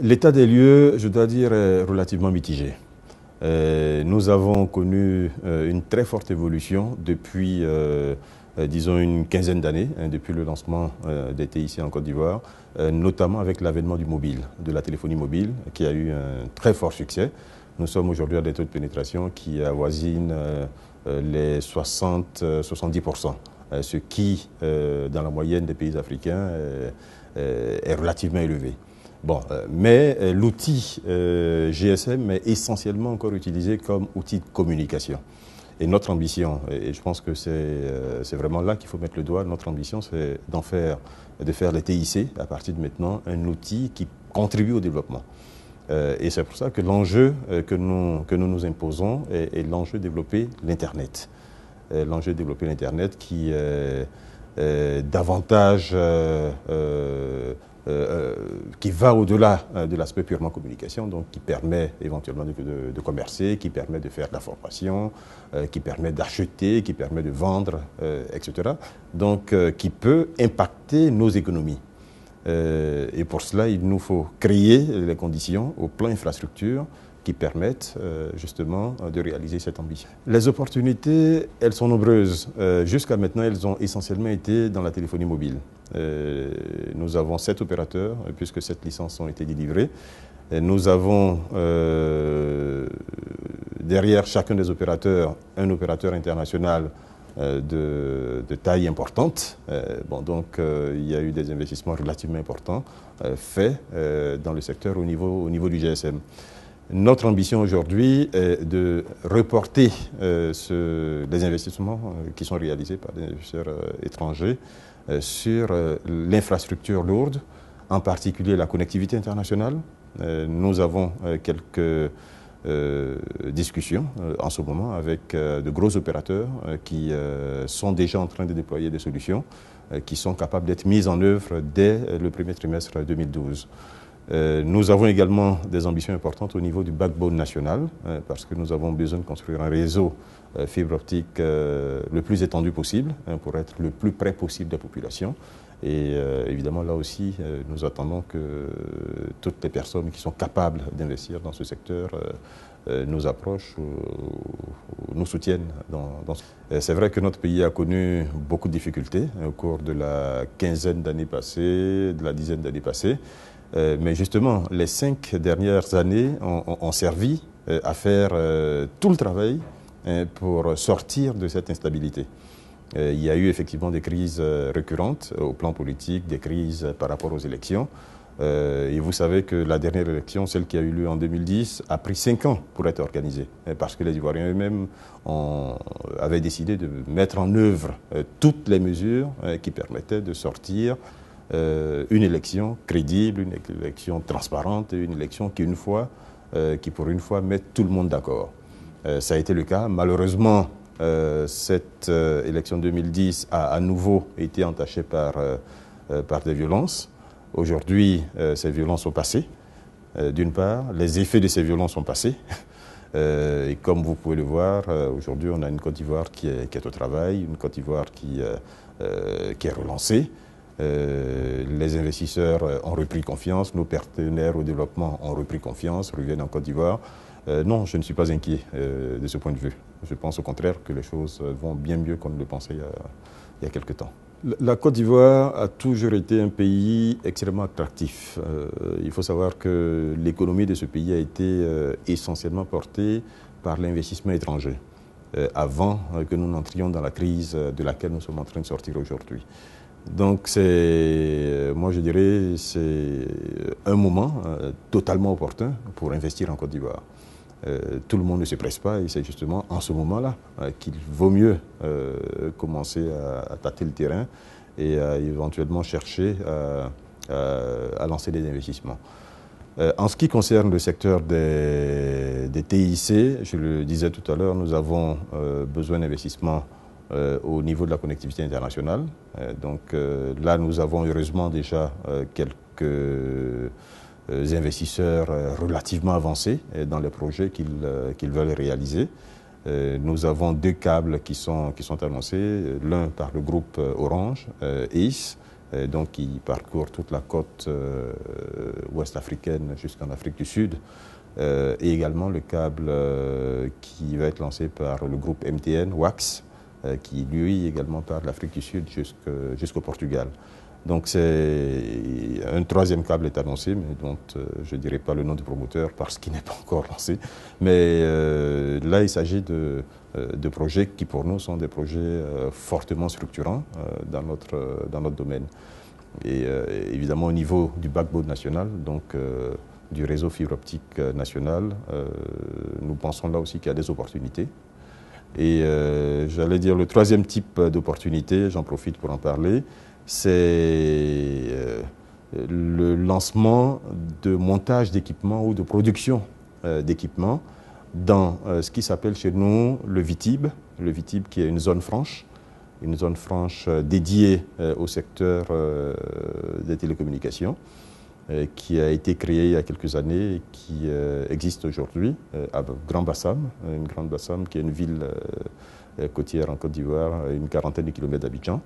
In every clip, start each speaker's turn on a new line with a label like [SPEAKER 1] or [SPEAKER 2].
[SPEAKER 1] L'état des lieux, je dois dire, est relativement mitigé. Nous avons connu une très forte évolution depuis, disons, une quinzaine d'années, depuis le lancement des TIC en Côte d'Ivoire, notamment avec l'avènement du mobile, de la téléphonie mobile, qui a eu un très fort succès. Nous sommes aujourd'hui à des taux de pénétration qui avoisinent les 60-70%, ce qui, dans la moyenne des pays africains, est relativement élevé. Bon, mais l'outil GSM est essentiellement encore utilisé comme outil de communication. Et notre ambition, et je pense que c'est vraiment là qu'il faut mettre le doigt, notre ambition c'est de faire les TIC à partir de maintenant un outil qui contribue au développement. Et c'est pour ça que l'enjeu que nous imposons est l'enjeu de développer l'Internet. L'enjeu de développer l'Internet qui est davantage qui va au-delà de l'aspect purement communication, donc qui permet éventuellement de commercer, qui permet de faire de la formation, qui permet d'acheter, qui permet de vendre, etc. Donc qui peut impacter nos économies. Et pour cela, il nous faut créer les conditions au plan infrastructure qui permettent justement de réaliser cette ambition. Les opportunités, elles sont nombreuses. Jusqu'à maintenant, elles ont essentiellement été dans la téléphonie mobile. Nous avons 7 opérateurs, puisque 7 licences ont été délivrées. Et nous avons derrière chacun des opérateurs un opérateur international de taille importante. Bon, donc il y a eu des investissements relativement importants faits dans le secteur au niveau du GSM. Notre ambition aujourd'hui est de reporter les investissements qui sont réalisés par des investisseurs étrangers sur l'infrastructure lourde, en particulier la connectivité internationale. Nous avons quelques discussions en ce moment avec de gros opérateurs qui sont déjà en train de déployer des solutions qui sont capables d'être mises en œuvre dès le premier trimestre 2012. Nous avons également des ambitions importantes au niveau du backbone national parce que nous avons besoin de construire un réseau fibre optique le plus étendu possible pour être le plus près possible des populations. Et évidemment, là aussi, nous attendons que toutes les personnes qui sont capables d'investir dans ce secteur nous approchent ou nous soutiennent dans ce. C'est vrai que notre pays a connu beaucoup de difficultés au cours de la quinzaine d'années passées, de la dizaine d'années passées. Mais justement, les 5 dernières années ont servi à faire tout le travail pour sortir de cette instabilité. Il y a eu effectivement des crises récurrentes au plan politique, des crises par rapport aux élections. Et vous savez que la dernière élection, celle qui a eu lieu en 2010, a pris 5 ans pour être organisée, parce que les Ivoiriens eux-mêmes avaient décidé de mettre en œuvre toutes les mesures qui permettaient de sortir une élection crédible, une élection transparente, une élection qui pour une fois met tout le monde d'accord. Ça a été le cas. Malheureusement, cette élection 2010 a à nouveau été entachée par des violences. Aujourd'hui, ces violences sont passées. D'une part, les effets de ces violences sont passés. Et comme vous pouvez le voir, aujourd'hui, on a une Côte d'Ivoire qui est au travail, une Côte d'Ivoire qui est relancée. Les investisseurs ont repris confiance, nos partenaires au développement ont repris confiance, reviennent en Côte d'Ivoire. Non, je ne suis pas inquiet de ce point de vue. Je pense au contraire que les choses vont bien mieux qu'on ne le pensait il y a quelque temps. La Côte d'Ivoire a toujours été un pays extrêmement attractif. Il faut savoir que l'économie de ce pays a été essentiellement portée par l'investissement étranger, avant que nous n'entrions dans la crise de laquelle nous sommes en train de sortir aujourd'hui. Donc moi je dirais, c'est un moment totalement opportun pour investir en Côte d'Ivoire. Tout le monde ne se presse pas et c'est justement en ce moment-là qu'il vaut mieux commencer à tâter le terrain et à éventuellement chercher à lancer des investissements. En ce qui concerne le secteur des TIC, je le disais tout à l'heure, nous avons besoin d'investissements au niveau de la connectivité internationale. Donc là, nous avons heureusement déjà quelques investisseurs relativement avancés dans les projets qu'ils veulent réaliser. Nous avons 2 câbles qui sont annoncés, l'un par le groupe Orange, EIS, donc qui parcourt toute la côte ouest africaine jusqu'en Afrique du Sud. Et également le câble qui va être lancé par le groupe MTN, WAX, qui lui également part de l'Afrique du Sud jusqu'au Portugal. Donc un troisième câble est annoncé, mais dont je ne dirai pas le nom du promoteur parce qu'il n'est pas encore lancé. Mais là, il s'agit de projets qui pour nous sont des projets fortement structurants dans notre domaine. Et évidemment au niveau du backbone national, donc du réseau fibre optique national, nous pensons là aussi qu'il y a des opportunités. Et j'allais dire le troisième type d'opportunité, j'en profite pour en parler, c'est le lancement de montage d'équipements ou de production d'équipements dans ce qui s'appelle chez nous le VITIB qui est une zone franche dédiée au secteur des télécommunications, qui a été créée il y a quelques années et qui existe aujourd'hui à Grand Bassam, qui est une ville côtière en Côte d'Ivoire, une quarantaine de kilomètres d'Abidjan.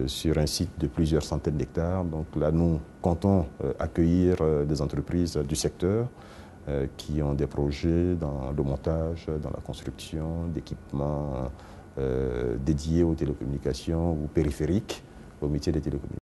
[SPEAKER 1] Sur un site de plusieurs centaines d'hectares. Donc là, nous comptons accueillir des entreprises du secteur qui ont des projets dans le montage, dans la construction d'équipements dédiés aux télécommunications ou périphériques au métier des télécommunications.